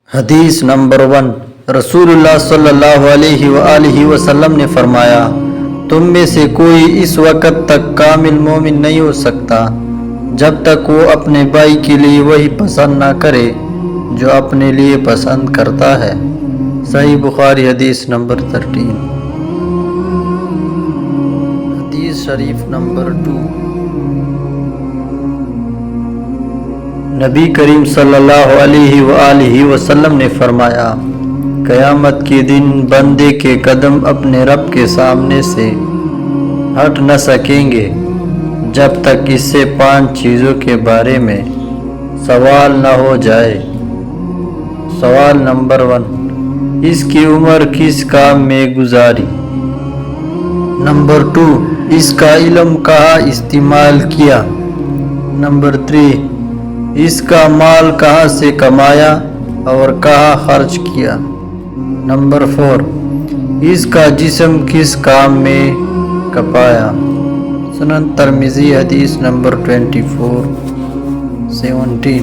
حدیث نمبر 1، رسول اللہ صلی اللہ علیہ وآلہ وسلم نے فرمایا، تم میں سے کوئی اس وقت تک کامل مومن نہیں ہو سکتا جب تک وہ اپنے بھائی کے لیے وہی پسند نہ کرے جو اپنے لیے پسند کرتا ہے۔ صحیح بخاری حدیث نمبر 13۔ حدیث شریف نمبر 2، نبی کریم صلی اللہ علیہ وآلہ وسلم نے فرمایا، قیامت کے دن بندے کے قدم اپنے رب کے سامنے سے ہٹ نہ سکیں گے جب تک اس سے 5 چیزوں کے بارے میں سوال نہ ہو جائے۔ سوال نمبر 1، اس کی عمر کس کام میں گزاری؟ نمبر 2، اس کا علم کہاں استعمال کیا؟ نمبر 3، اس کا مال کہاں سے کمایا اور کہاں خرچ کیا؟ نمبر 4، اس کا جسم کس کام میں کپایا؟ سنن ترمذی حدیث نمبر 24-17۔